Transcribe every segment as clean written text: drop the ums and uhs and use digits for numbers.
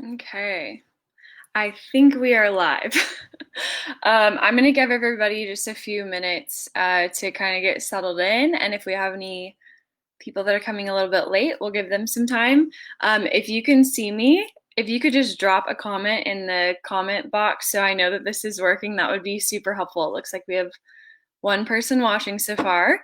Okay, I think we are live. I'm going to give everybody just a few minutes to kind of get settled in, and if we have any people that are coming a little bit late, we'll give them some time. If you can see me, if you could just drop a comment in the comment box so I know that this is working, that would be super helpful. It looks like we have one person watching so far.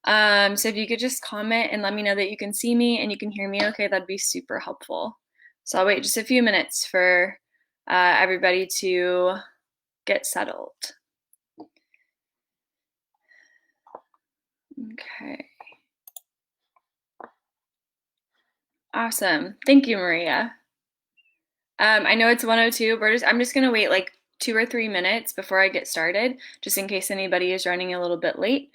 So if you could just comment and let me know that you can see me and you can hear me okay, that'd be super helpful. So I'll wait just a few minutes for everybody to get settled. Okay. Awesome. Thank you, Maria. I know it's 1:02. I'm just gonna wait like 2 or 3 minutes before I get started, just in case anybody is running a little bit late.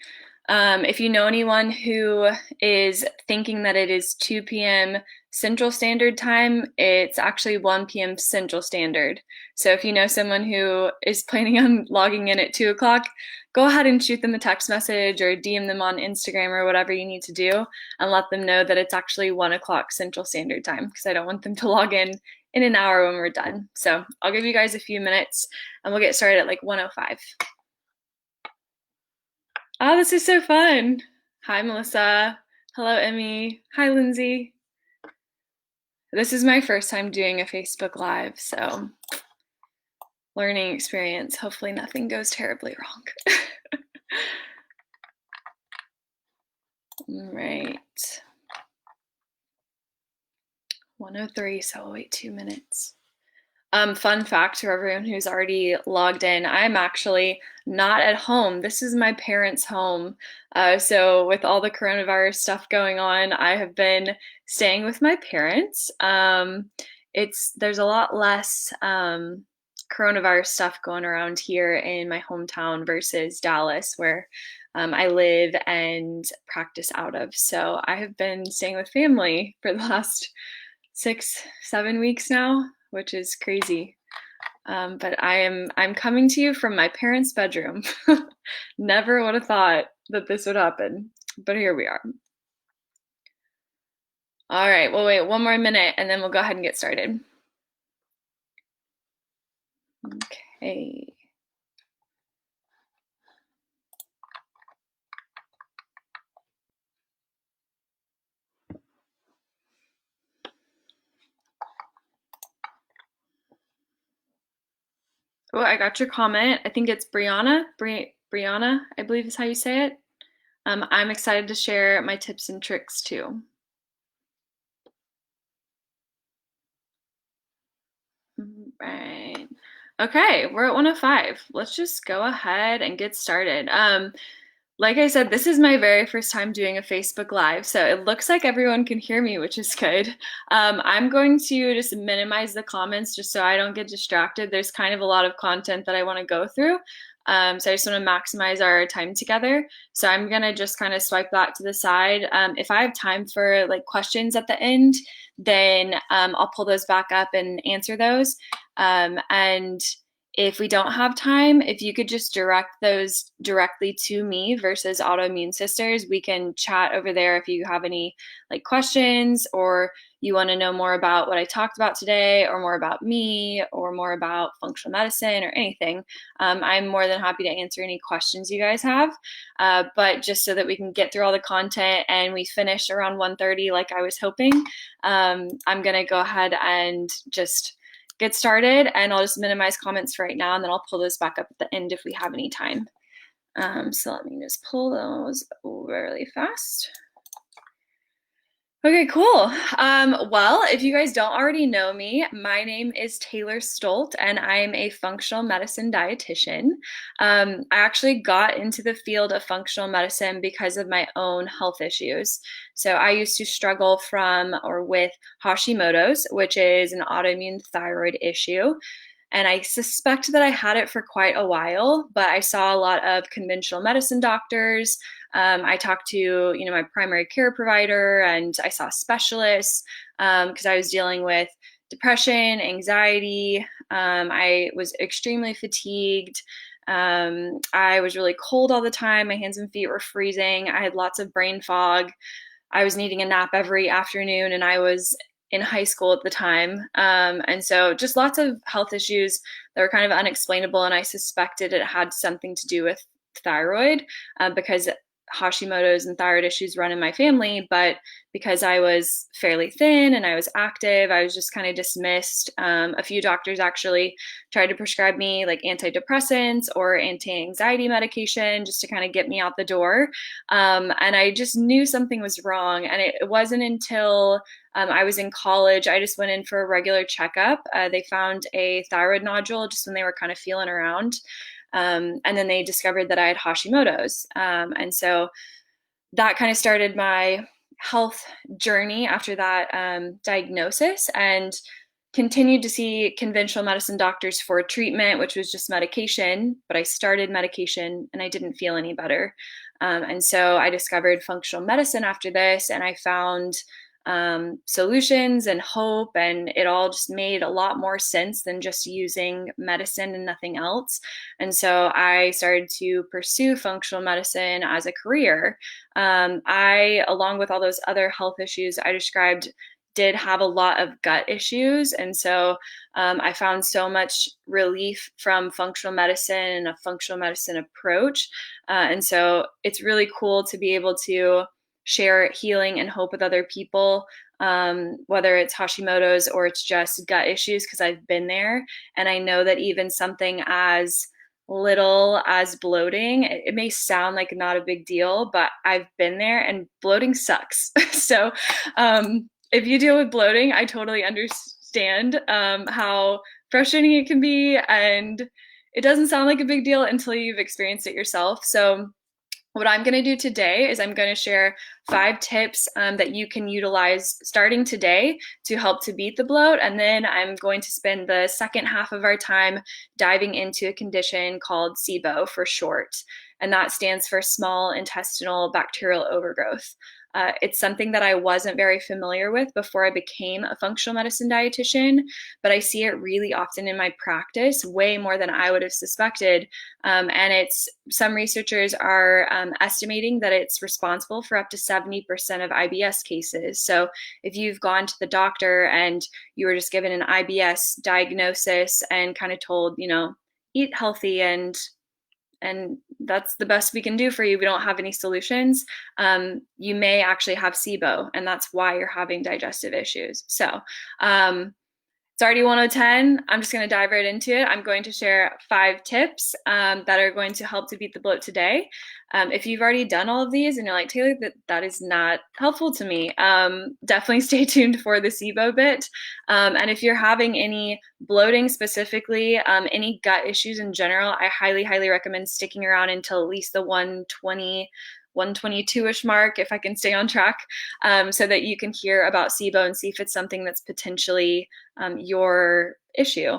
If you know anyone who is thinking that it is 2 p.m. Central Standard Time, it's actually 1 p.m. Central Standard. So if you know someone who is planning on logging in at 2 o'clock, go ahead and shoot them a text message or DM them on Instagram or whatever you need to do and let them know that it's actually 1 o'clock Central Standard Time because I don't want them to log in an hour when we're done. So I'll give you guys a few minutes and we'll get started at like 1:05. Oh, this is so fun. Hi, Melissa. Hello, Emmy. Hi, Lindsay. This is my first time doing a Facebook Live, so learning experience. Hopefully nothing goes terribly wrong. All right. 1:03, so I'll wait 2 minutes. Fun fact for everyone who's already logged in, I'm actually not at home. This is my parents' home. So with all the coronavirus stuff going on, I have been staying with my parents. There's a lot less coronavirus stuff going around here in my hometown versus Dallas, where I live and practice out of. So I have been staying with family for the last 6, 7 weeks now, which is crazy. But I'm coming to you from my parents' bedroom. Never would have thought that this would happen, but here we are. All right, we'll wait one more minute and then we'll go ahead and get started. Okay. Oh, I got your comment. I think it's Brianna. Brianna, I believe is how you say it. I'm excited to share my tips and tricks too. Right. Okay, we're at 1:05. Let's just go ahead and get started. Like I said, this is my very first time doing a Facebook Live, so it looks like everyone can hear me, which is good. I'm going to just minimize the comments just so I don't get distracted. There's kind of a lot of content that I want to go through. So I just want to maximize our time together. So I'm gonna just kind of swipe that to the side. If I have time for like questions at the end, then I'll pull those back up and answer those. And if we don't have time, if you could just direct those directly to me versus Autoimmune Sisters, we can chat over there if you have any like questions or you want to know more about what I talked about today or more about me or more about functional medicine or anything. I'm more than happy to answer any questions you guys have. But just so that we can get through all the content and we finish around 1:30 like I was hoping, I'm going to go ahead and just get started, and I'll just minimize comments for right now, and then I'll pull those back up at the end if we have any time. So let me just pull those really fast. Okay, cool. Well, if you guys don't already know me, my name is Taylor Stolt, and I'm a functional medicine dietitian. I actually got into the field of functional medicine because of my own health issues. So I used to struggle from or with Hashimoto's, which is an autoimmune thyroid issue. And I suspect that I had it for quite a while, but I saw a lot of conventional medicine doctors. I talked to, my primary care provider, and I saw specialists because I was dealing with depression, anxiety. I was extremely fatigued. I was really cold all the time. My hands and feet were freezing. I had lots of brain fog. I was needing a nap every afternoon, and I was in high school at the time. And so just lots of health issues that were kind of unexplainable. And I suspected it had something to do with thyroid because Hashimoto's and thyroid issues run in my family, but because I was fairly thin and I was active, I was just kind of dismissed. A few doctors actually tried to prescribe me like antidepressants or anti-anxiety medication just to kind of get me out the door. And I just knew something was wrong. And it wasn't until I was in college, I just went in for a regular checkup. They found a thyroid nodule just when they were kind of feeling around. And then they discovered that I had Hashimoto's. And so that kind of started my health journey after that diagnosis, and continued to see conventional medicine doctors for treatment, which was just medication. But I started medication and I didn't feel any better. And so I discovered functional medicine after this, and I found solutions and hope, and it all just made a lot more sense than just using medicine and nothing else. And so I started to pursue functional medicine as a career. I, along with all those other health issues I described, did have a lot of gut issues. And so I found so much relief from functional medicine and a functional medicine approach. And so it's really cool to be able to share healing and hope with other people, whether it's Hashimoto's or it's just gut issues, because I've been there. And I know that even something as little as bloating, it may sound like not a big deal, but I've been there, and bloating sucks. So if you deal with bloating, I totally understand how frustrating it can be. And it doesn't sound like a big deal until you've experienced it yourself. So what I'm going to do today is I'm going to share 5 tips that you can utilize starting today to help to beat the bloat. And then I'm going to spend the second half of our time diving into a condition called SIBO for short. And that stands for small intestinal bacterial overgrowth. It's something that I wasn't very familiar with before I became a functional medicine dietitian, but I see it really often in my practice, way more than I would have suspected. And it's some researchers are estimating that it's responsible for up to 70% of IBS cases. So if you've gone to the doctor and you were just given an IBS diagnosis and kind of told, eat healthy and that's the best we can do for you, we don't have any solutions, you may actually have SIBO, and that's why you're having digestive issues. So it's already 1:10. I'm just going to dive right into it. I'm going to share 5 tips that are going to help to beat the bloat today. If you've already done all of these and you're like, Taylor, that is not helpful to me, definitely stay tuned for the SIBO bit. And if you're having any bloating specifically, any gut issues in general, I highly, highly recommend sticking around until at least the 122-ish mark, if I can stay on track, so that you can hear about SIBO and see if it's something that's potentially your issue.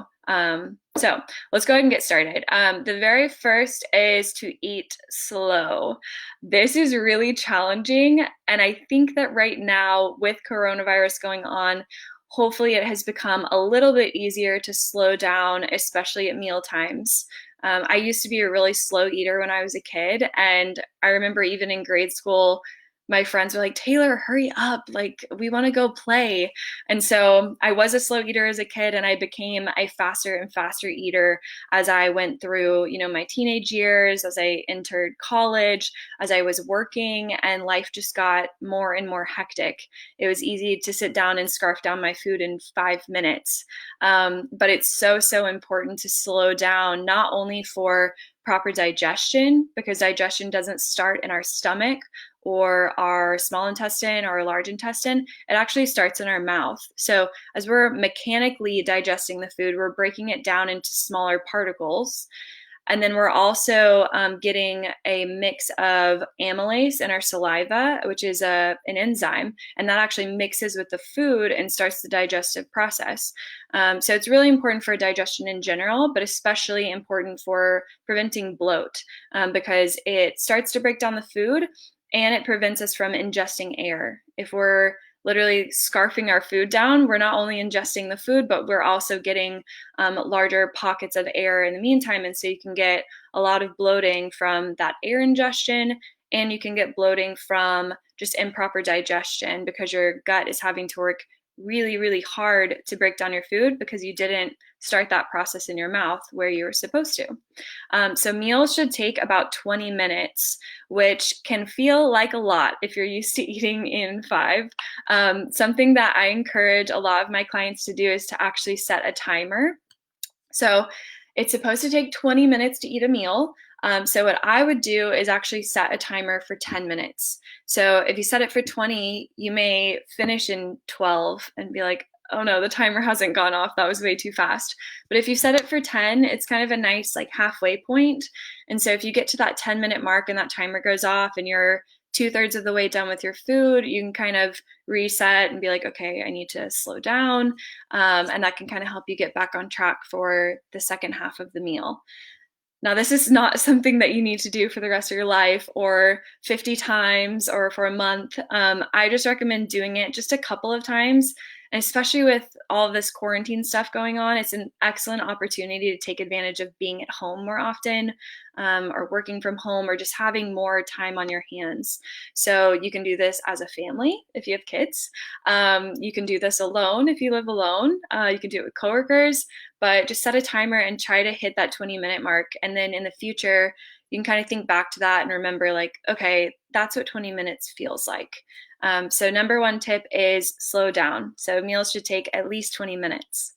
So let's go ahead and get started. The very first is to eat slow. This is really challenging, and I think that right now with coronavirus going on, hopefully it has become a little bit easier to slow down, especially at meal times. I used to be a really slow eater when I was a kid, and I remember even in grade school, my friends were like, Taylor, hurry up, like we want to go play. And so I was a slow eater as a kid, and I became a faster and faster eater as I went through, my teenage years, as I entered college, as I was working, and life just got more and more hectic. It was easy to sit down and scarf down my food in 5 minutes. But it's so, so important to slow down, not only for proper digestion, because digestion doesn't start in our stomach or our small intestine or our large intestine, it actually starts in our mouth. So as we're mechanically digesting the food, we're breaking it down into smaller particles. And then we're also getting a mix of amylase in our saliva, which is an enzyme, and that actually mixes with the food and starts the digestive process. So it's really important for digestion in general, but especially important for preventing bloat, because it starts to break down the food and it prevents us from ingesting air. If we're literally scarfing our food down, we're not only ingesting the food, but we're also getting larger pockets of air in the meantime. And so you can get a lot of bloating from that air ingestion, and you can get bloating from just improper digestion because your gut is having to work really, really hard to break down your food because you didn't start that process in your mouth where you were supposed to. So meals should take about 20 minutes, which can feel like a lot if you're used to eating in 5. Something that I encourage a lot of my clients to do is to actually set a timer. So it's supposed to take 20 minutes to eat a meal. So what I would do is actually set a timer for 10 minutes. So if you set it for 20, you may finish in 12 and be like, oh no, the timer hasn't gone off. That was way too fast. But if you set it for 10, it's kind of a nice like halfway point. And so if you get to that 10-minute mark and that timer goes off and you're 2/3 of the way done with your food, you can kind of reset and be like, okay, I need to slow down. And that can kind of help you get back on track for the second half of the meal. Now, this is not something that you need to do for the rest of your life or 50 times or for a month. I just recommend doing it just a couple of times. And especially with all of this quarantine stuff going on, it's an excellent opportunity to take advantage of being at home more often, or working from home, or just having more time on your hands. So you can do this as a family if you have kids. You can do this alone if you live alone. You can do it with coworkers, but just set a timer and try to hit that 20-minute mark. And then in the future, you can kind of think back to that and remember, like, okay, that's what 20 minutes feels like. So number one tip is slow down. So meals should take at least 20 minutes.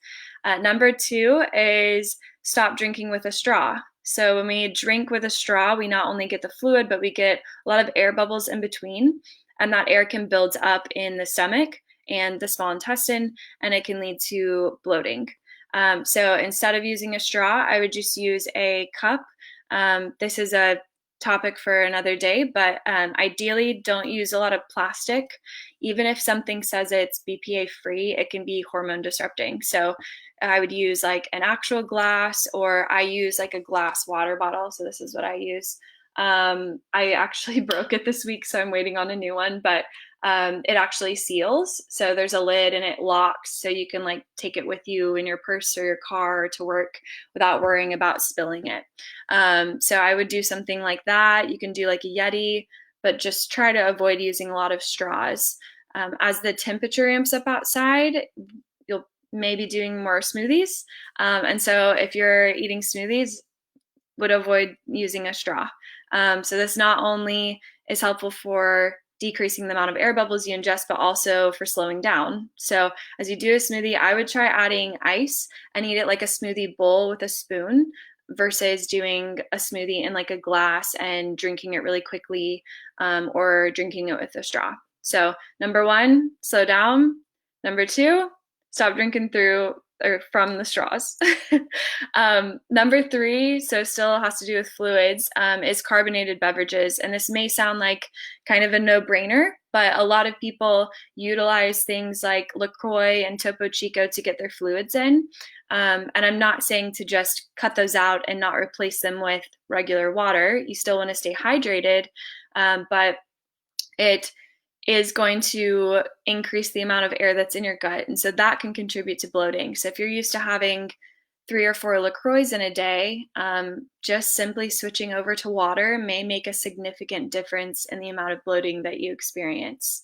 Number two is stop drinking with a straw. So when we drink with a straw, we not only get the fluid, but we get a lot of air bubbles in between. And that air can build up in the stomach and the small intestine, and it can lead to bloating. So instead of using a straw, I would just use a cup. This is a topic for another day, but ideally don't use a lot of plastic. Even if something says it's BPA free, it can be hormone disrupting. So I would use like an actual glass, or I use like a glass water bottle. So this is what I use. I actually broke it this week, so I'm waiting on a new one, but it actually seals. So there's a lid and it locks, so you can like take it with you in your purse or your car or to work without worrying about spilling it. So I would do something like that. You can do like a Yeti, but just try to avoid using a lot of straws. As the temperature amps up outside, you'll maybe doing more smoothies. And so if you're eating smoothies, would avoid using a straw. So this not only is helpful for decreasing the amount of air bubbles you ingest, but also for slowing down. So as you do a smoothie, I would try adding ice and eat it like a smoothie bowl with a spoon versus doing a smoothie in like a glass and drinking it really quickly, or drinking it with a straw. So number one, slow down. Number two, stop drinking through or from the straws. Number three, so still has to do with fluids, is carbonated beverages. And this may sound like kind of a no-brainer, but a lot of people utilize things like LaCroix and Topo Chico to get their fluids in. And I'm not saying to just cut those out and not replace them with regular water. You still want to stay hydrated, but it is going to increase the amount of air that's in your gut. And so that can contribute to bloating. So if you're used to having 3 or 4 LaCroix in a day, just simply switching over to water may make a significant difference in the amount of bloating that you experience.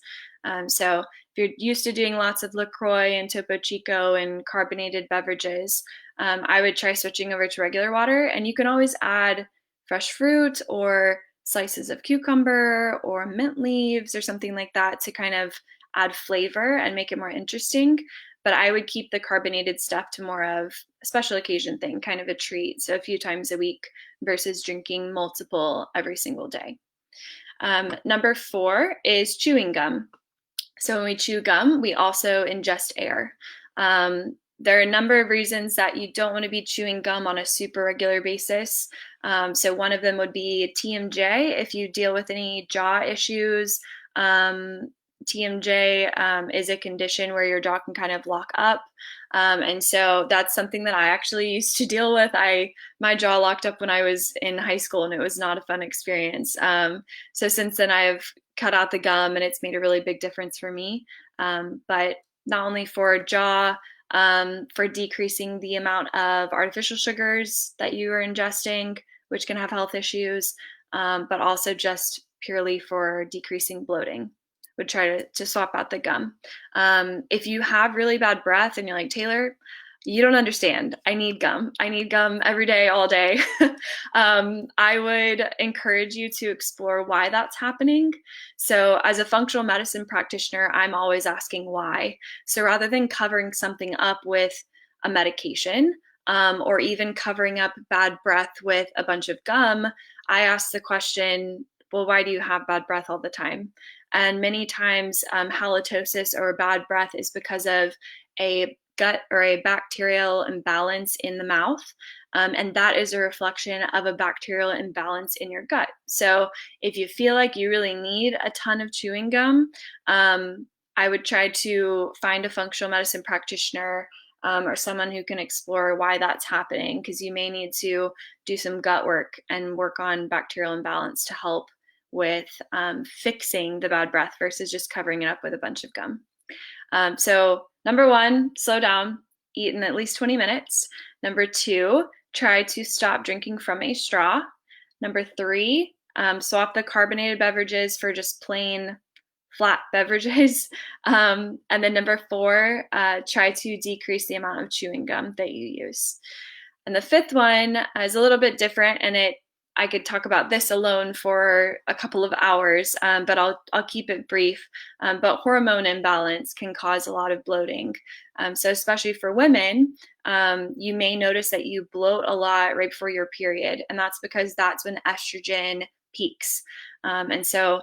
So if you're used to doing lots of LaCroix and Topo Chico and carbonated beverages, I would try switching over to regular water. And you can always add fresh fruit or slices of cucumber or mint leaves or something like that to kind of add flavor and make it more interesting. But I would keep the carbonated stuff to more of a special occasion thing, kind of a treat. So a few times a week versus drinking multiple every single day. Number 4 is chewing gum. So when we chew gum, we also ingest air. There are a number of reasons that you don't want to be chewing gum on a super regular basis. So one of them would be TMJ. If you deal with any jaw issues, TMJ is a condition where your jaw can kind of lock up. And so that's something that I actually used to deal with. My jaw locked up when I was in high school, and it was not a fun experience. So since then I've cut out the gum, and it's made a really big difference for me. But not only for jaw, for decreasing the amount of artificial sugars that you are ingesting, which can have health issues, but also just purely for decreasing bloating. would try to swap out the gum. If you have really bad breath and you're like, Taylor, you don't understand. I need gum. I need gum every day, all day. I would encourage you to explore why that's happening. So, as a functional medicine practitioner, I'm always asking why. So, rather than covering something up with a medication, or even covering up bad breath with a bunch of gum, I ask the question, well, why do you have bad breath all the time? And many times, halitosis or bad breath is because of a gut or a bacterial imbalance in the mouth. And that is a reflection of a bacterial imbalance in your gut. So if you feel like you really need a ton of chewing gum, I would try to find a functional medicine practitioner, or someone who can explore why that's happening, because you may need to do some gut work and work on bacterial imbalance to help with fixing the bad breath versus just covering it up with a bunch of gum. So number one, slow down, eat in at least 20 minutes. Number two, try to stop drinking from a straw. Number three, swap the carbonated beverages for just plain flat beverages. And then number four, try to decrease the amount of chewing gum that you use. And the fifth one is a little bit different, and I could talk about this alone for a couple of hours, but I'll keep it brief. But hormone imbalance can cause a lot of bloating. So especially for women, you may notice that you bloat a lot right before your period, and that's because that's when estrogen peaks. And so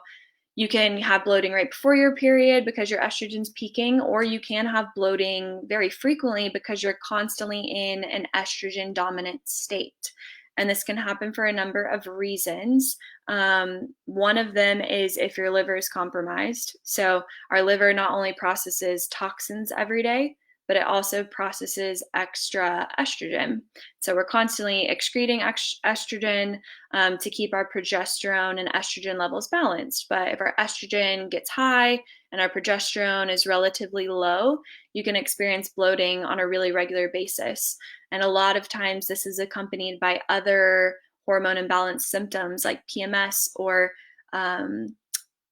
you can have bloating right before your period because your estrogen's peaking, or you can have bloating very frequently because you're constantly in an estrogen dominant state. And this can happen for a number of reasons. One of them is if your liver is compromised. So our liver not only processes toxins every day, but it also processes extra estrogen. So we're constantly excreting estrogen to keep our progesterone and estrogen levels balanced. But if our estrogen gets high and our progesterone is relatively low, you can experience bloating on a really regular basis. And a lot of times this is accompanied by other hormone imbalance symptoms like PMS or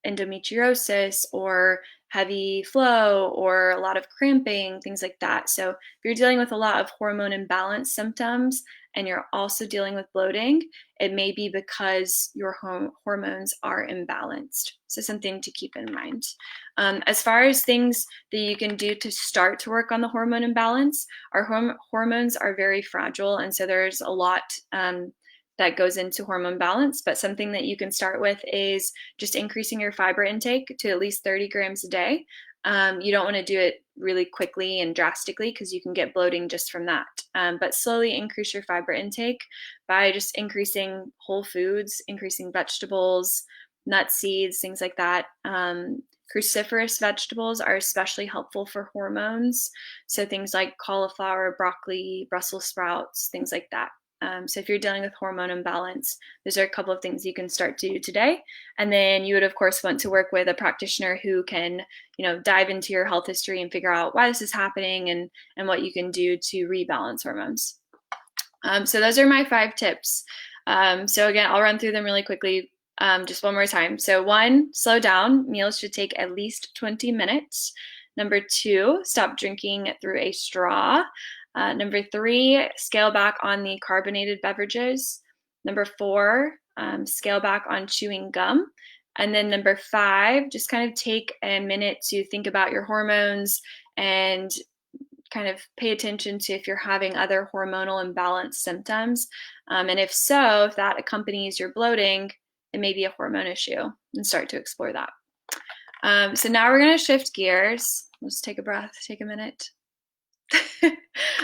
endometriosis or heavy flow or a lot of cramping, things like that. So if you're dealing with a lot of hormone imbalance symptoms and you're also dealing with bloating, it may be because your hormones are imbalanced. So something to keep in mind. As far as things that you can do to start to work on the hormone imbalance, our hormones are very fragile, and so there's a lot that goes into hormone balance. But something that you can start with is just increasing your fiber intake to at least 30 grams a day. You don't want to do it really quickly and drastically because you can get bloating just from that. But slowly increase your fiber intake by just increasing whole foods, increasing vegetables, nuts, seeds, things like that. Cruciferous vegetables are especially helpful for hormones. So things like cauliflower, broccoli, Brussels sprouts, things like that. So if you're dealing with hormone imbalance, those are a couple of things you can start to do today. And then you would, of course, want to work with a practitioner who can, dive into your health history and figure out why this is happening and what you can do to rebalance hormones. So those are my 5 tips. So again, I'll run through them really quickly. Just one more time. So 1, slow down. Meals should take at least 20 minutes. Number 2, stop drinking through a straw. Number 3, scale back on the carbonated beverages. Number 4, scale back on chewing gum. And then number 5, just kind of take a minute to think about your hormones and kind of pay attention to if you're having other hormonal imbalance symptoms. And if so, if that accompanies your bloating, it may be a hormone issue, and start to explore that. So now we're going to shift gears. Let's take a breath, take a minute.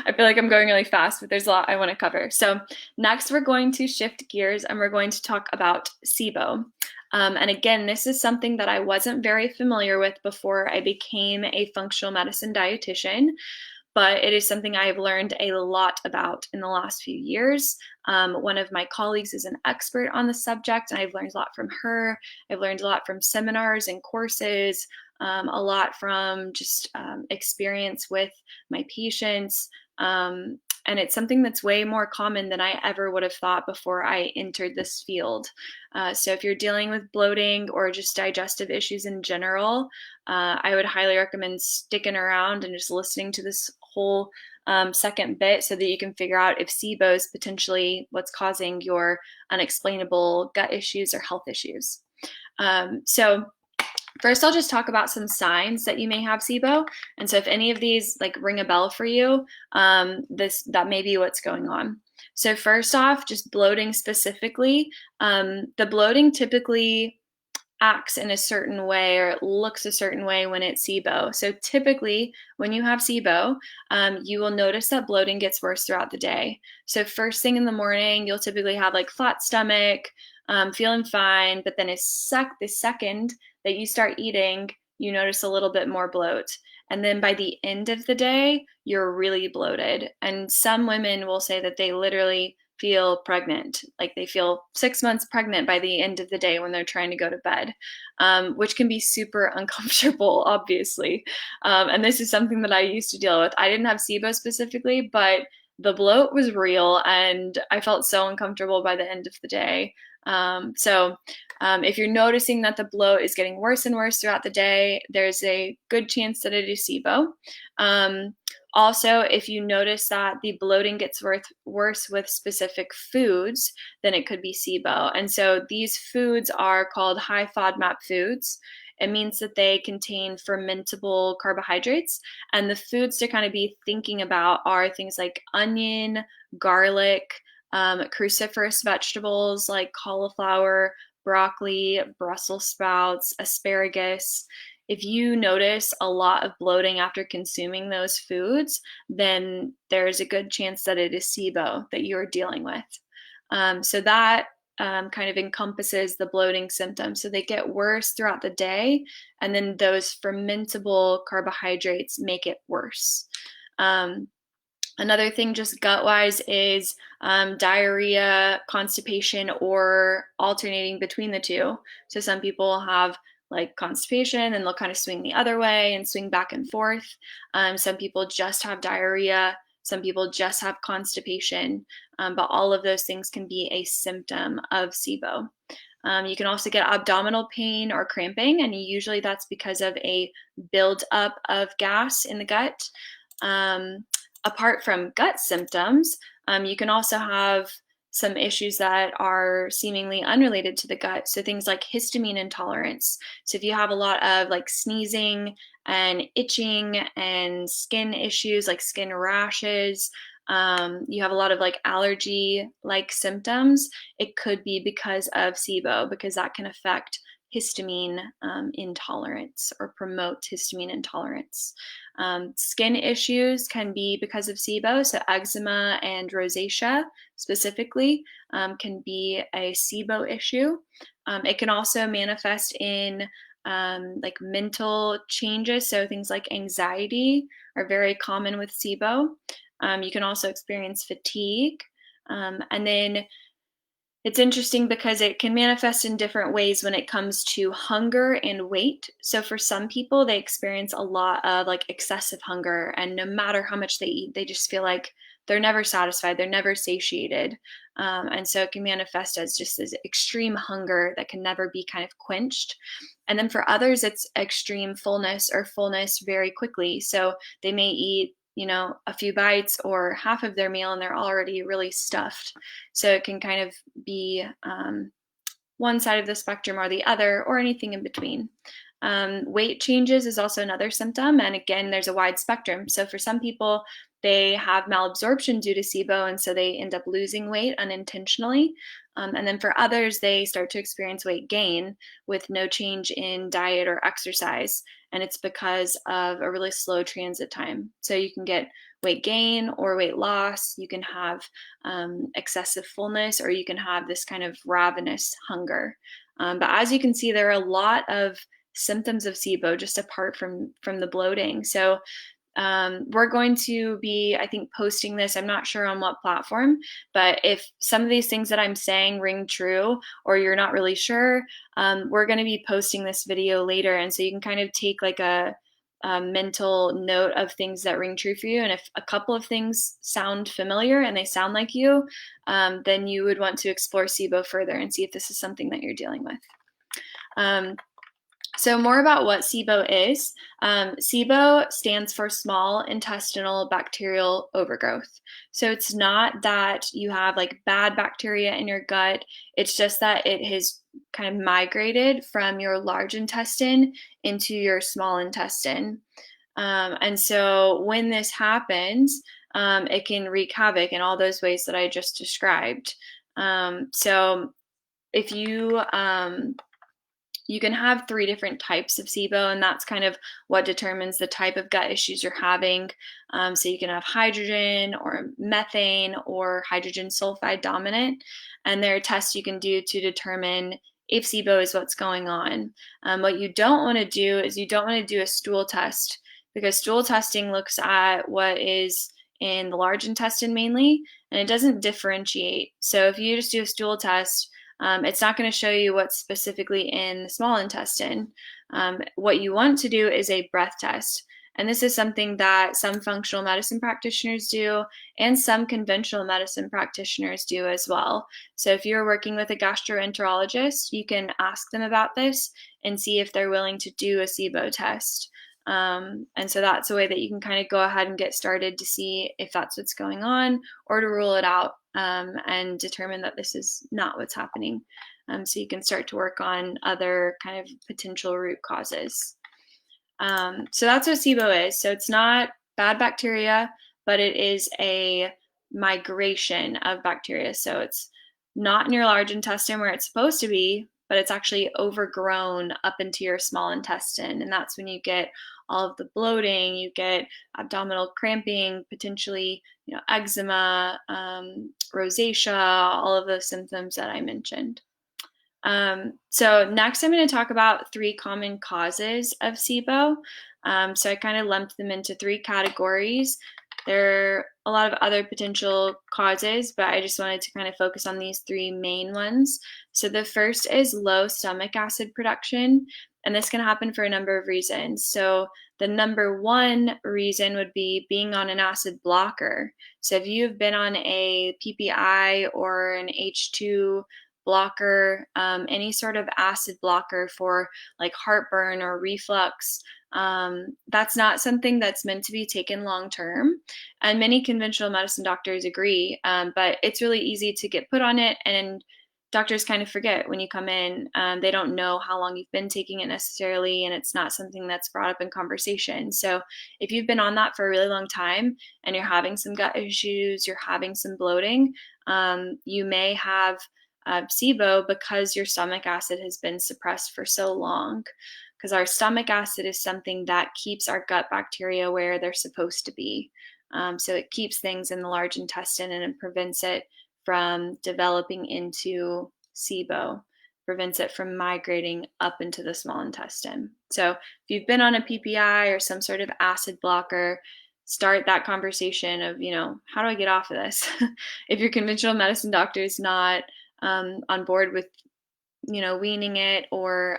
I feel like I'm going really fast, but there's a lot I want to cover. So next we're going to shift gears and we're going to talk about SIBO. And again, this is something that I wasn't very familiar with before I became a functional medicine dietitian, but it is something I have learned a lot about in the last few years. One of my colleagues is an expert on the subject, and I've learned a lot from her. I've learned a lot from seminars and courses, a lot from just experience with my patients. And it's something that's way more common than I ever would have thought before I entered this field. So if you're dealing with bloating or just digestive issues in general, I would highly recommend sticking around and just listening to this whole second bit so that you can figure out if SIBO is potentially what's causing your unexplainable gut issues or health issues. So first, I'll just talk about some signs that you may have SIBO. And so if any of these like ring a bell for you, that may be what's going on. So first off, just bloating specifically. The bloating typically acts in a certain way or it looks a certain way when it's SIBO. So typically, when you have SIBO, you will notice that bloating gets worse throughout the day. So first thing in the morning, you'll typically have like flat stomach, feeling fine, but then the second that you start eating, you notice a little bit more bloat. And then by the end of the day, you're really bloated. And some women will say that they literally feel pregnant, like they feel 6 months pregnant by the end of the day when they're trying to go to bed, which can be super uncomfortable, obviously. And this is something that I used to deal with. I didn't have SIBO specifically, but the bloat was real and I felt so uncomfortable by the end of the day. If you're noticing that the bloat is getting worse and worse throughout the day, there's a good chance that it is SIBO. Also, if you notice that the bloating gets worse with specific foods, then it could be SIBO. And so these foods are called high FODMAP foods. It means that they contain fermentable carbohydrates. And the foods to kind of be thinking about are things like onion, garlic, cruciferous vegetables like cauliflower, broccoli, Brussels sprouts, asparagus. If you notice a lot of bloating after consuming those foods, then there's a good chance that it is SIBO that you're dealing with. So that kind of encompasses the bloating symptoms. So they get worse throughout the day, and then those fermentable carbohydrates make it worse. Another thing, just gut wise, is diarrhea, constipation, or alternating between the two. So some people have like constipation and they'll kind of swing the other way and swing back and forth. Some people just have diarrhea. Some people just have constipation. But all of those things can be a symptom of SIBO. You can also get abdominal pain or cramping, and usually that's because of a buildup of gas in the gut. Apart from gut symptoms, you can also have some issues that are seemingly unrelated to the gut. So things like histamine intolerance. So if you have a lot of like sneezing and itching and skin issues like skin rashes, you have a lot of like allergy like symptoms, it could be because of SIBO, because that can affect histamine intolerance or promote histamine intolerance. Skin issues can be because of SIBO, so eczema and rosacea specifically can be a SIBO issue. It can also manifest in like mental changes, so things like anxiety are very common with SIBO. You can also experience fatigue, and then it's interesting because it can manifest in different ways when it comes to hunger and weight. So for some people, they experience a lot of like excessive hunger, and no matter how much they eat, they just feel like they're never satisfied, they're never satiated. And so it can manifest as just this extreme hunger that can never be kind of quenched. And then for others, it's extreme fullness or fullness very quickly. So they may eat, a few bites or half of their meal and they're already really stuffed. So it can kind of be one side of the spectrum or the other, or anything in between. Weight changes is also another symptom. And again, there's a wide spectrum. So for some people, they have malabsorption due to SIBO, and so they end up losing weight unintentionally. And then for others, they start to experience weight gain with no change in diet or exercise. And it's because of a really slow transit time. So you can get weight gain or weight loss. You can have excessive fullness, or you can have this kind of ravenous hunger. But as you can see, there are a lot of symptoms of SIBO just apart from the bloating. So we're going to be, I think, posting this. I'm not sure on what platform, but if some of these things that I'm saying ring true or you're not really sure, we're going to be posting this video later. And so you can kind of take like a mental note of things that ring true for you. And if a couple of things sound familiar and they sound like you, then you would want to explore SIBO further and see if this is something that you're dealing with. So more about what SIBO is. SIBO stands for small intestinal bacterial overgrowth. So it's not that you have like bad bacteria in your gut. It's just that it has kind of migrated from your large intestine into your small intestine. And so when this happens, it can wreak havoc in all those ways that I just described. So if you can have 3 different types of SIBO, and that's kind of what determines the type of gut issues you're having. So you can have hydrogen or methane or hydrogen sulfide dominant, and there are tests you can do to determine if SIBO is what's going on. What you don't want to do is you don't want to do a stool test, because stool testing looks at what is in the large intestine mainly, and it doesn't differentiate. So if you just do a stool test, it's not going to show you what's specifically in the small intestine. What you want to do is a breath test. And this is something that some functional medicine practitioners do and some conventional medicine practitioners do as well. So if you're working with a gastroenterologist, you can ask them about this and see if they're willing to do a SIBO test. And so that's a way that you can kind of go ahead and get started to see if that's what's going on, or to rule it out and determine that this is not what's happening. So you can start to work on other kind of potential root causes. So that's what SIBO is. So it's not bad bacteria, but it is a migration of bacteria. So it's not in your large intestine where it's supposed to be, but it's actually overgrown up into your small intestine. And that's when you get all of the bloating, you get abdominal cramping, potentially, eczema, rosacea, all of those symptoms that I mentioned. So next I'm going to talk about 3 common causes of SIBO. So I kind of lumped them into 3 categories. There are a lot of other potential causes, but I just wanted to kind of focus on these 3 main ones. So the first is low stomach acid production, and this can happen for a number of reasons. So the number 1 reason would be being on an acid blocker. So if you've been on a PPI or an H2 blocker, any sort of acid blocker for like heartburn or reflux, that's not something that's meant to be taken long term. And many conventional medicine doctors agree, but it's really easy to get put on it, and doctors kind of forget when you come in. They don't know how long you've been taking it necessarily, and it's not something that's brought up in conversation. So if you've been on that for a really long time and you're having some gut issues, you're having some bloating, you may have SIBO because your stomach acid has been suppressed for so long. Because our stomach acid is something that keeps our gut bacteria where they're supposed to be. So it keeps things in the large intestine, and it prevents it from developing into SIBO, prevents it from migrating up into the small intestine. So if you've been on a PPI or some sort of acid blocker, start that conversation of, how do I get off of this? If your conventional medicine doctor is not on board with weaning it, or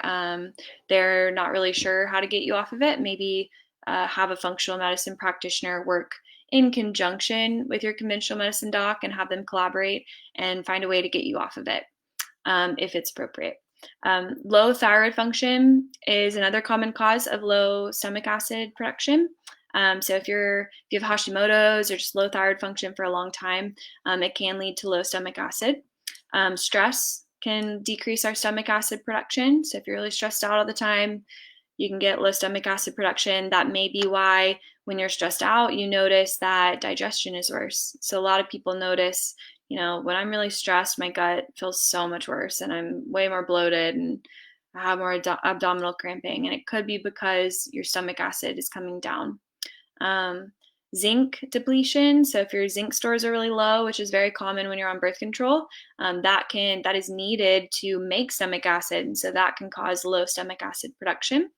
they're not really sure how to get you off of it, maybe have a functional medicine practitioner work in conjunction with your conventional medicine doc and have them collaborate and find a way to get you off of it if it's appropriate. Low thyroid function is another common cause of low stomach acid production. So if you have Hashimoto's or just low thyroid function for a long time, it can lead to low stomach acid. Stress can decrease our stomach acid production. So if you're really stressed out all the time, you can get low stomach acid production. That may be why when you're stressed out, you notice that digestion is worse. So a lot of people notice, when I'm really stressed, my gut feels so much worse and I'm way more bloated and I have more abdominal cramping. And it could be because your stomach acid is coming down. Zinc depletion. So if your zinc stores are really low, which is very common when you're on birth control, that is needed to make stomach acid. And so that can cause low stomach acid production.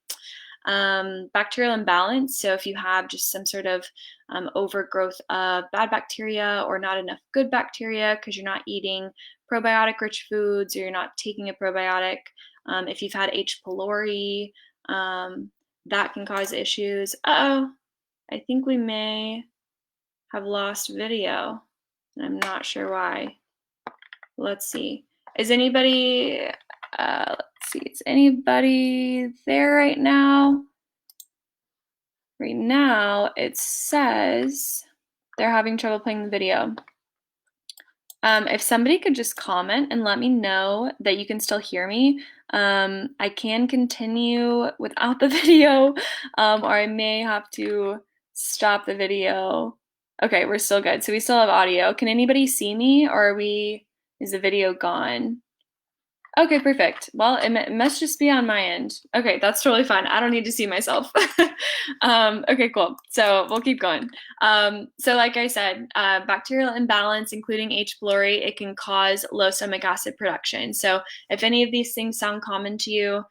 Bacterial imbalance. So if you have just some sort of overgrowth of bad bacteria or not enough good bacteria because you're not eating probiotic rich foods or you're not taking a probiotic. If you've had H. pylori, that can cause issues. Uh-oh, I think we may have lost video, and I'm not sure why. Let's see. Is anybody, let's see, is anybody there right now? Right now, it says they're having trouble playing the video. If somebody could just comment and let me know that you can still hear me, I can continue without the video, or I may have to stop the video. Okay, we're still good. So we still have audio. Can anybody see me, or is the video gone? Okay, perfect. Well, it must just be on my end. Okay, that's totally fine. I don't need to see myself. Okay, cool. So we'll keep going. So like I said, bacterial imbalance, including H. pylori, it can cause low stomach acid production. So if any of these things sound common to you,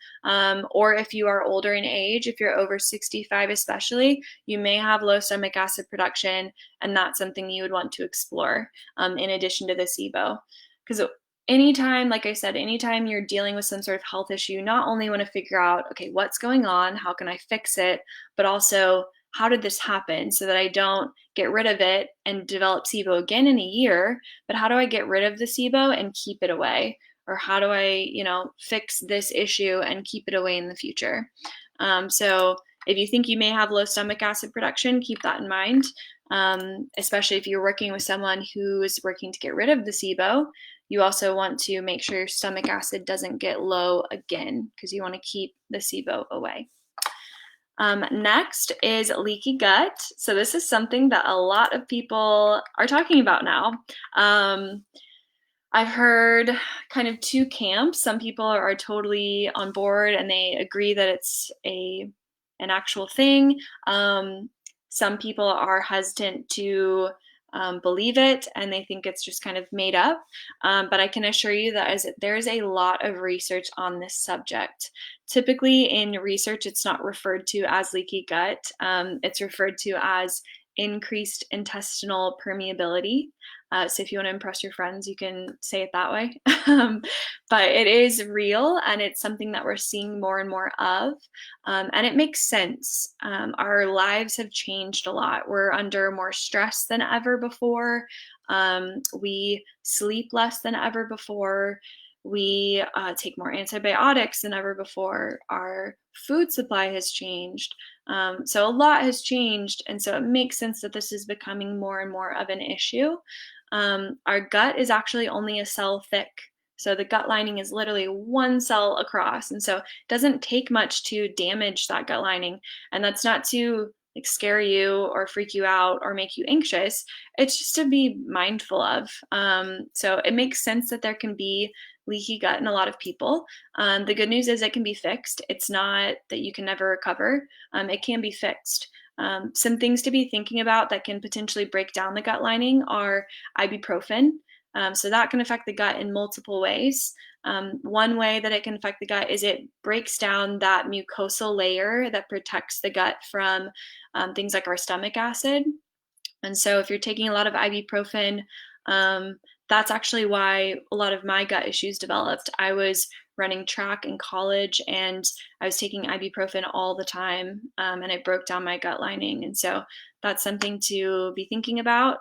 or if you are older in age, if you're over 65 especially, you may have low stomach acid production, and that's something you would want to explore in addition to the SIBO. Because anytime, like I said, anytime you're dealing with some sort of health issue, you not only want to figure out, okay, what's going on? How can I fix it? But also, how did this happen so that I don't get rid of it and develop SIBO again in a year? But how do I get rid of the SIBO and keep it away? Or how do I, fix this issue and keep it away in the future? So if you think you may have low stomach acid production, keep that in mind. Especially if you're working with someone who is working to get rid of the SIBO. You also want to make sure your stomach acid doesn't get low again, because you want to keep the SIBO away. Next is leaky gut. So this is something that a lot of people are talking about now. I've heard kind of two camps. Some people are totally on board and they agree that it's an actual thing. Some people are hesitant to believe it, and they think it's just kind of made up. But I can assure you that there's a lot of research on this subject. Typically in research, it's not referred to as leaky gut. It's referred to as increased intestinal permeability. So if you want to impress your friends, you can say it that way. But it is real, and it's something that we're seeing more and more of. And it makes sense. Our lives have changed a lot. We're under more stress than ever before. We sleep less than ever before. We take more antibiotics than ever before. Our food supply has changed. So a lot has changed, and so it makes sense that this is becoming more and more of an issue. Our gut is actually only a cell thick. So the gut lining is literally one cell across. And so it doesn't take much to damage that gut lining. And that's not to scare you or freak you out or make you anxious. It's just to be mindful of. So it makes sense that there can be leaky gut in a lot of people. The good news is it can be fixed. It's not that you can never recover. It can be fixed. Some things to be thinking about that can potentially break down the gut lining are ibuprofen. So that can affect the gut in multiple ways. One way that it can affect the gut is it breaks down that mucosal layer that protects the gut from things like our stomach acid. And so if you're taking a lot of ibuprofen, that's actually why a lot of my gut issues developed. I was running track in college, and I was taking ibuprofen all the time, and it broke down my gut lining. And so that's something to be thinking about.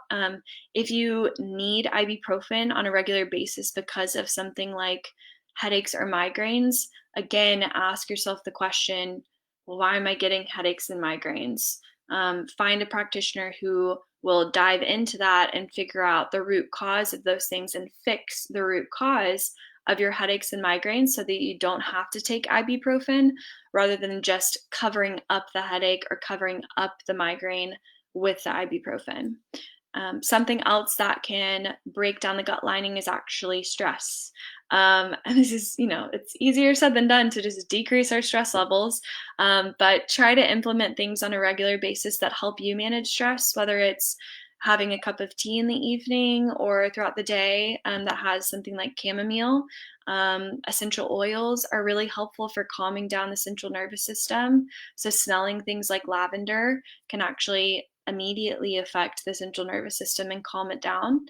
If you need ibuprofen on a regular basis because of something like headaches or migraines, again, ask yourself the question, well, why am I getting headaches and migraines? Find a practitioner who will dive into that and figure out the root cause of those things and fix the root cause of your headaches and migraines so that you don't have to take ibuprofen, rather than just covering up the headache or covering up the migraine with the ibuprofen. Something else that can break down the gut lining is actually stress. And this is, it's easier said than done to just decrease our stress levels, but try to implement things on a regular basis that help you manage stress, whether it's having a cup of tea in the evening or throughout the day that has something like chamomile. Essential oils are really helpful for calming down the central nervous system. So smelling things like lavender can actually immediately affect the central nervous system and calm it down.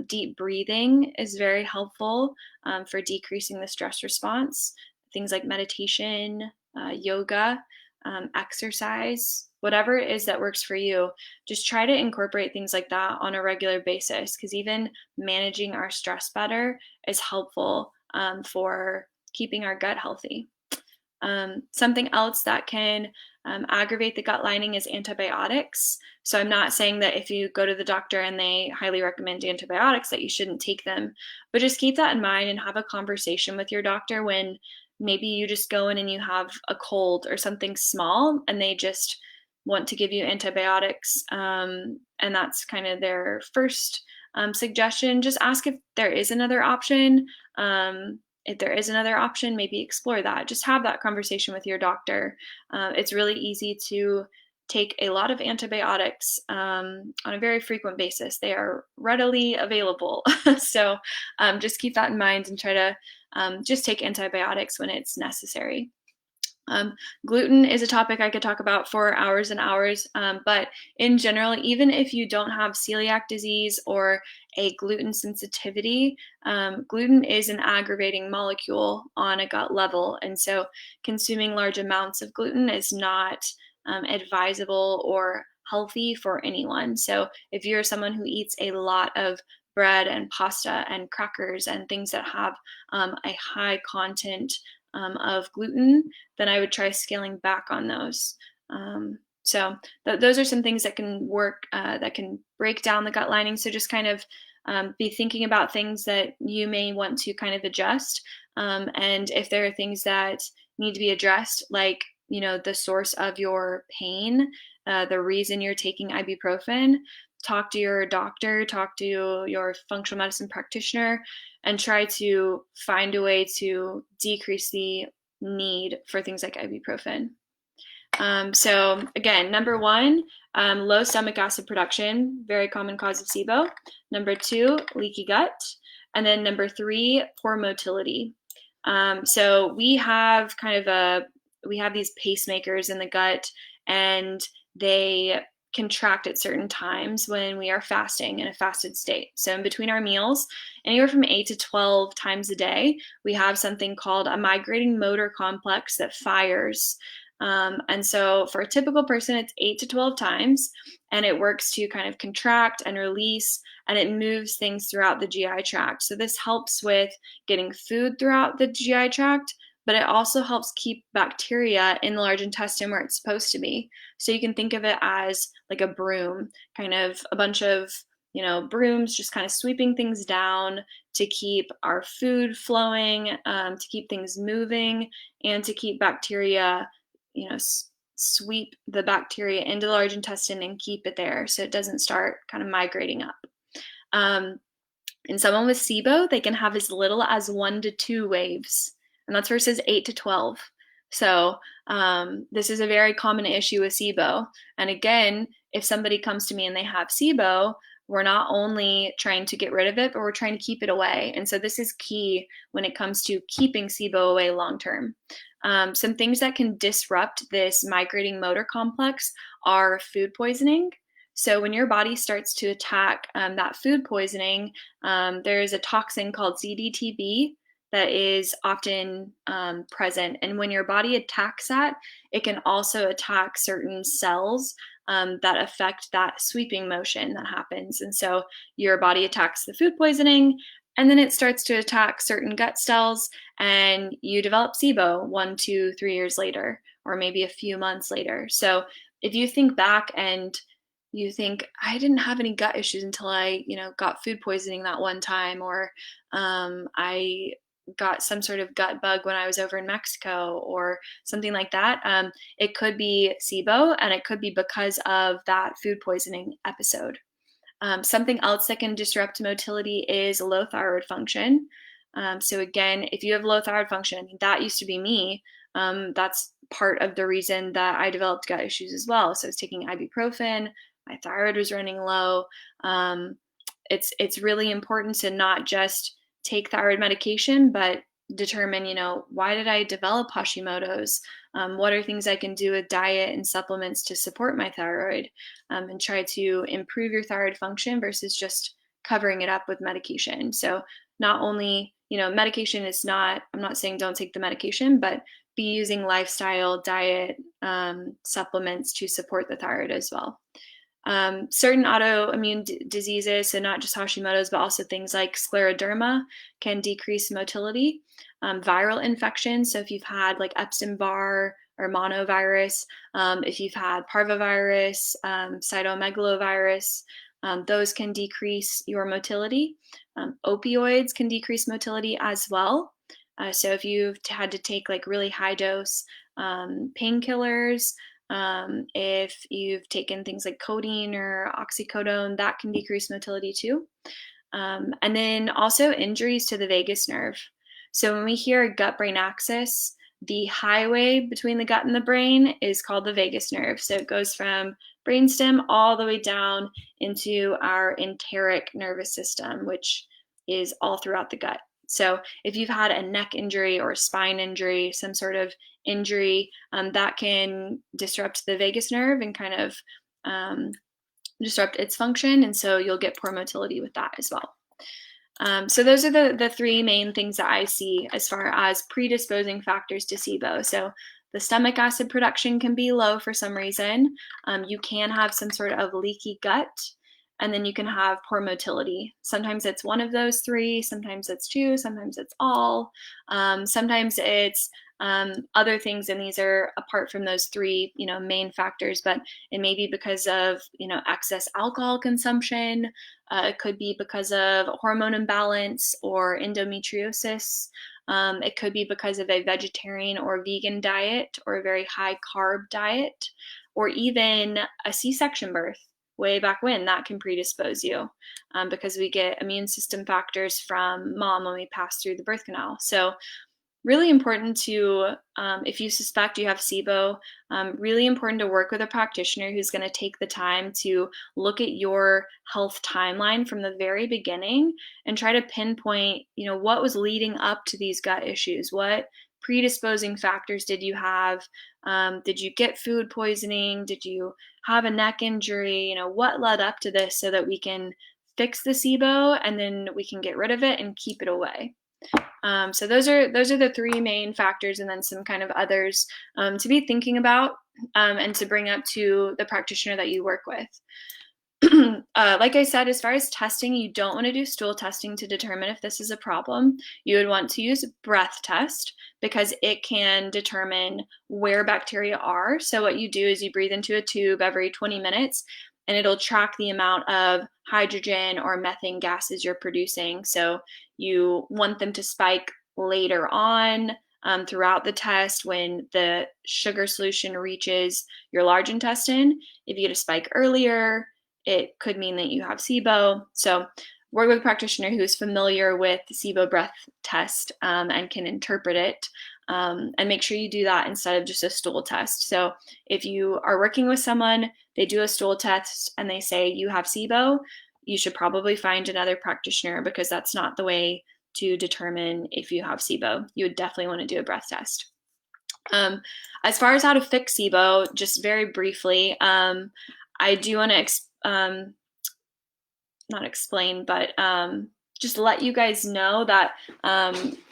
Deep breathing is very helpful for decreasing the stress response. Things like meditation, yoga, exercise, whatever it is that works for you. Just try to incorporate things like that on a regular basis, because even managing our stress better is helpful for keeping our gut healthy. Something else that can aggravate the gut lining is antibiotics. So I'm not saying that if you go to the doctor and they highly recommend antibiotics that you shouldn't take them, but just keep that in mind and have a conversation with your doctor when maybe you just go in and you have a cold or something small and they just want to give you antibiotics, and that's kind of their first suggestion. Just ask if there is another option. If there is another option, maybe explore that. Just have that conversation with your doctor. It's really easy to take a lot of antibiotics on a very frequent basis. They are readily available. So just keep that in mind and try to just take antibiotics when it's necessary. Gluten is a topic I could talk about for hours and hours, but in general, even if you don't have celiac disease or a gluten sensitivity, gluten is an aggravating molecule on a gut level. And so consuming large amounts of gluten is not advisable or healthy for anyone. So if you're someone who eats a lot of bread and pasta and crackers and things that have a high content of gluten, then I would try scaling back on those. Those are some things that can work, that can break down the gut lining. So just kind of be thinking about things that you may want to kind of adjust. And if there are things that need to be addressed, like, the source of your pain, the reason you're taking ibuprofen, talk to your doctor, talk to your functional medicine practitioner, and try to find a way to decrease the need for things like ibuprofen. So again, number one, low stomach acid production, very common cause of SIBO. Number two, leaky gut. And then number three, poor motility. So we have these pacemakers in the gut, and they contract at certain times when we are fasting in a fasted state. So in between our meals, anywhere from 8 to 12 times a day, we have something called a migrating motor complex that fires. And so for a typical person, it's 8 to 12 times, and it works to kind of contract and release, and it moves things throughout the GI tract. So this helps with getting food throughout the GI tract, but it also helps keep bacteria in the large intestine where it's supposed to be. So you can think of it as like a broom, kind of a bunch of, brooms just kind of sweeping things down to keep our food flowing, to keep things moving, and to keep bacteria, sweep the bacteria into the large intestine and keep it there so it doesn't start kind of migrating up. In someone with SIBO, they can have as little as 1 to 2 waves, and that's versus 8 to 12. So this is a very common issue with SIBO. And again, if somebody comes to me and they have SIBO, we're not only trying to get rid of it, but we're trying to keep it away. And so this is key when it comes to keeping SIBO away long term. Some things that can disrupt this migrating motor complex are food poisoning. So when your body starts to attack that food poisoning, there's a toxin called ZDTB that is often present. And when your body attacks that, it can also attack certain cells that affect that sweeping motion that happens. And so your body attacks the food poisoning, and then it starts to attack certain gut cells, and you develop SIBO 1, 2, 3 years later, or maybe a few months later. So if you think back and you think, I didn't have any gut issues until I, got food poisoning that one time, or I got some sort of gut bug when I was over in Mexico, or something like that. It could be SIBO, and it could be because of that food poisoning episode. Something else that can disrupt motility is low thyroid function. So again, if you have low thyroid function, that used to be me. That's part of the reason that I developed gut issues as well. So I was taking ibuprofen, my thyroid was running low. It's really important to not just take thyroid medication, but determine, why did I develop Hashimoto's? What are things I can do with diet and supplements to support my thyroid, and try to improve your thyroid function versus just covering it up with medication. So not only, medication is not, I'm not saying don't take the medication, but be using lifestyle diet supplements to support the thyroid as well. Certain autoimmune diseases, so not just Hashimoto's, but also things like scleroderma, can decrease motility. Viral infections, so if you've had like Epstein-Barr or monovirus, if you've had parvovirus, cytomegalovirus, those can decrease your motility. Opioids can decrease motility as well. So if you've had to take like really high dose painkillers, if you've taken things like codeine or oxycodone, that can decrease motility too. And then also injuries to the vagus nerve. So when we hear gut-brain axis, the highway between the gut and the brain is called the vagus nerve. So it goes from brainstem all the way down into our enteric nervous system, which is all throughout the gut. So if you've had a neck injury or a spine injury, some sort of injury, that can disrupt the vagus nerve and kind of disrupt its function. And so you'll get poor motility with that as well. So those are the three main things that I see as far as predisposing factors to SIBO. So the stomach acid production can be low for some reason. You can have some sort of leaky gut, and then you can have poor motility. Sometimes it's one of those three, sometimes it's two, sometimes it's all. Sometimes it's other things, and these are apart from those three, main factors, but it may be because of, excess alcohol consumption. It could be because of hormone imbalance or endometriosis. It could be because of a vegetarian or vegan diet or a very high carb diet, or even a C-section birth way back when. That can predispose you because we get immune system factors from mom when we pass through the birth canal. So really important to, if you suspect you have SIBO, really important to work with a practitioner who's going to take the time to look at your health timeline from the very beginning and try to pinpoint, what was leading up to these gut issues. What predisposing factors did you have? Did you get food poisoning? Did you have a neck injury? What led up to this so that we can fix the SIBO and then we can get rid of it and keep it away. So those are the three main factors, and then some kind of others to be thinking about and to bring up to the practitioner that you work with. Like I said, as far as testing, you don't want to do stool testing to determine if this is a problem. You would want to use a breath test because it can determine where bacteria are. So what you do is you breathe into a tube every 20 minutes, and it'll track the amount of hydrogen or methane gases you're producing. So you want them to spike later on throughout the test when the sugar solution reaches your large intestine. If you get a spike earlier, it could mean that you have SIBO. So work with a practitioner who is familiar with the SIBO breath test and can interpret it. And make sure you do that instead of just a stool test. So if you are working with someone, they do a stool test and they say you have SIBO, you should probably find another practitioner because that's not the way to determine if you have SIBO. You would definitely want to do a breath test. As far as how to fix SIBO, just very briefly, I do want to not explain, but just let you guys know that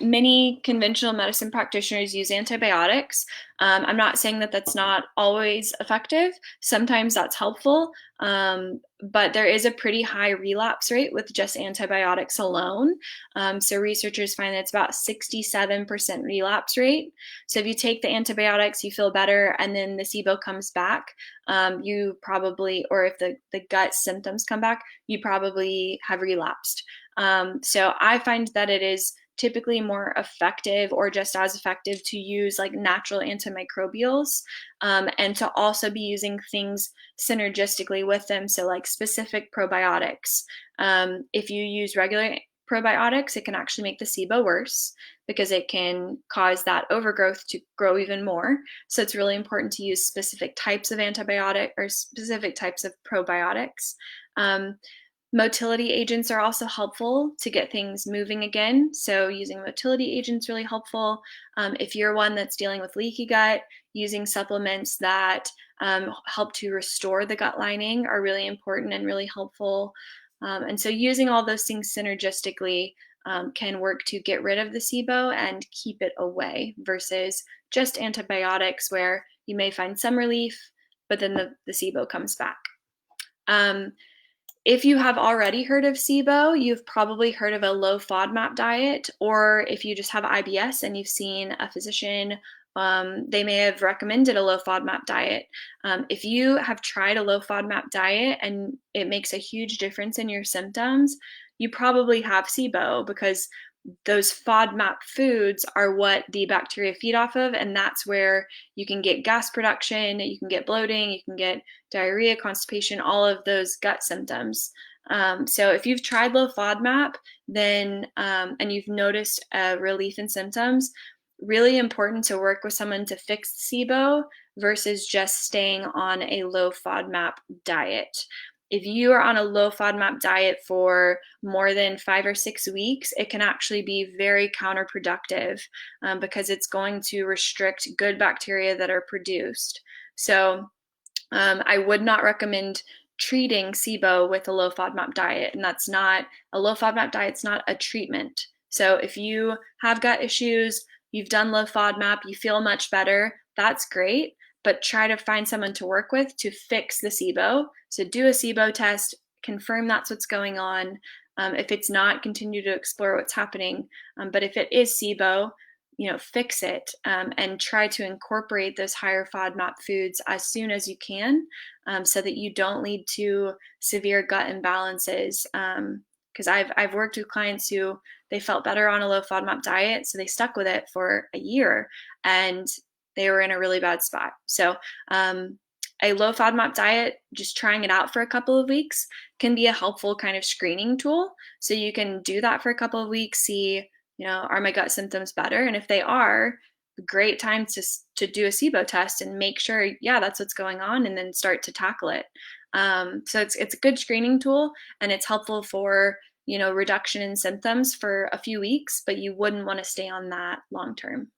many conventional medicine practitioners use antibiotics. I'm not saying that that's not always effective. Sometimes that's helpful, but there is a pretty high relapse rate with just antibiotics alone. So researchers find that it's about 67% relapse rate. So if you take the antibiotics, you feel better, and then the SIBO comes back, you probably, or if the gut symptoms come back, you probably have relapsed. So I find that it is typically more effective or just as effective to use like natural antimicrobials and to also be using things synergistically with them. So like specific probiotics. If you use regular probiotics, it can actually make the SIBO worse because it can cause that overgrowth to grow even more. So it's really important to use specific types of antibiotic or specific types of probiotics. Motility agents are also helpful to get things moving again. So using motility agents really helpful. If you're one that's dealing with leaky gut, using supplements that help to restore the gut lining are really important and really helpful. And so using all those things synergistically can work to get rid of the SIBO and keep it away versus just antibiotics where you may find some relief, but then the SIBO comes back. If you have already heard of SIBO, you've probably heard of a low FODMAP diet, or if you just have IBS and you've seen a physician, they may have recommended a low FODMAP diet. If you have tried a low FODMAP diet and it makes a huge difference in your symptoms, you probably have SIBO because those FODMAP foods are what the bacteria feed off of, and that's where you can get gas production, you can get bloating, you can get diarrhea, constipation, all of those gut symptoms. So if you've tried low FODMAP, then and you've noticed a relief in symptoms, really important to work with someone to fix SIBO versus just staying on a low FODMAP diet. If you are on a low FODMAP diet for more than 5 or 6 weeks, it can actually be very counterproductive because it's going to restrict good bacteria that are produced. So I would not recommend treating SIBO with a low FODMAP diet, and that's not a low FODMAP diet. It's not a treatment. So if you have gut issues, you've done low FODMAP, you feel much better, that's great. But try to find someone to work with to fix the SIBO. So do a SIBO test, confirm that's what's going on. If it's not, continue to explore what's happening. But if it is SIBO, fix it and try to incorporate those higher FODMAP foods as soon as you can so that you don't lead to severe gut imbalances. Because I've worked with clients who they felt better on a low FODMAP diet, so they stuck with it for a year and they were in a really bad spot. So a low FODMAP diet, just trying it out for a couple of weeks can be a helpful kind of screening tool. So you can do that for a couple of weeks, see, are my gut symptoms better? And if they are, great time to do a SIBO test and make sure, yeah, that's what's going on, and then start to tackle it. So it's a good screening tool, and it's helpful for, reduction in symptoms for a few weeks, but you wouldn't want to stay on that long term.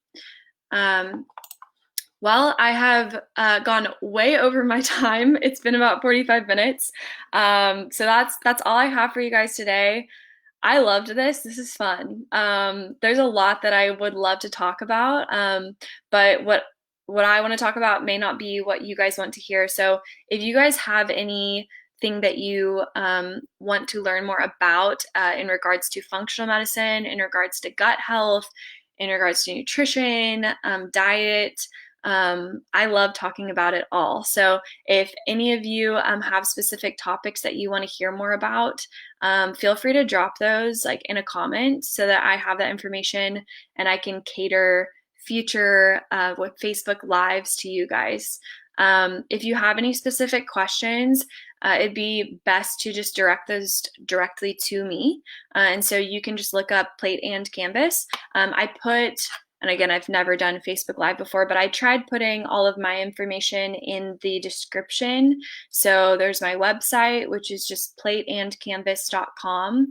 Well, I have gone way over my time. It's been about 45 minutes. So that's all I have for you guys today. I loved this. This is fun. There's a lot that I would love to talk about, but what I want to talk about may not be what you guys want to hear. So if you guys have anything that you want to learn more about in regards to functional medicine, in regards to gut health, in regards to nutrition, diet, I love talking about it all. So if any of you have specific topics that you want to hear more about, feel free to drop those like in a comment so that I have that information and I can cater future with Facebook Lives to you guys. If you have any specific questions, it'd be best to just direct those directly to me. And so you can just look up Plate and Canvas. And again, I've never done Facebook Live before, but I tried putting all of my information in the description. So there's my website, which is just plateandcanvas.com.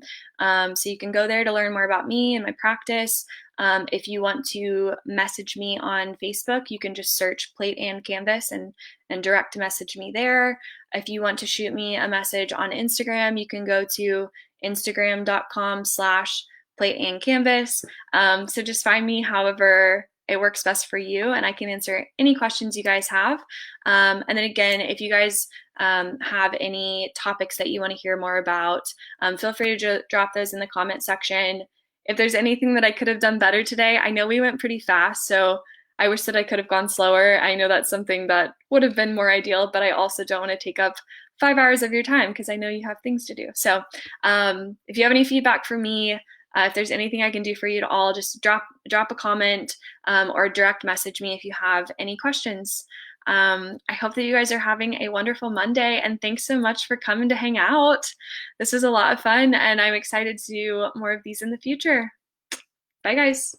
So you can go there to learn more about me and my practice. If you want to message me on Facebook, you can just search Plate and Canvas and direct message me there. If you want to shoot me a message on Instagram, you can go to instagram.com/Plate and Canvas. So just find me however it works best for you, and I can answer any questions you guys have. And then again, if you guys have any topics that you want to hear more about, feel free to drop those in the comment section. If there's anything that I could have done better today, I know we went pretty fast, so I wish that I could have gone slower. I know that's something that would have been more ideal, but I also don't want to take up 5 hours of your time because I know you have things to do. So if you have any feedback for me, if there's anything I can do for you at all, just drop a comment or direct message me if you have any questions. I hope that you guys are having a wonderful Monday, and thanks so much for coming to hang out. This was a lot of fun, and I'm excited to do more of these in the future. Bye, guys.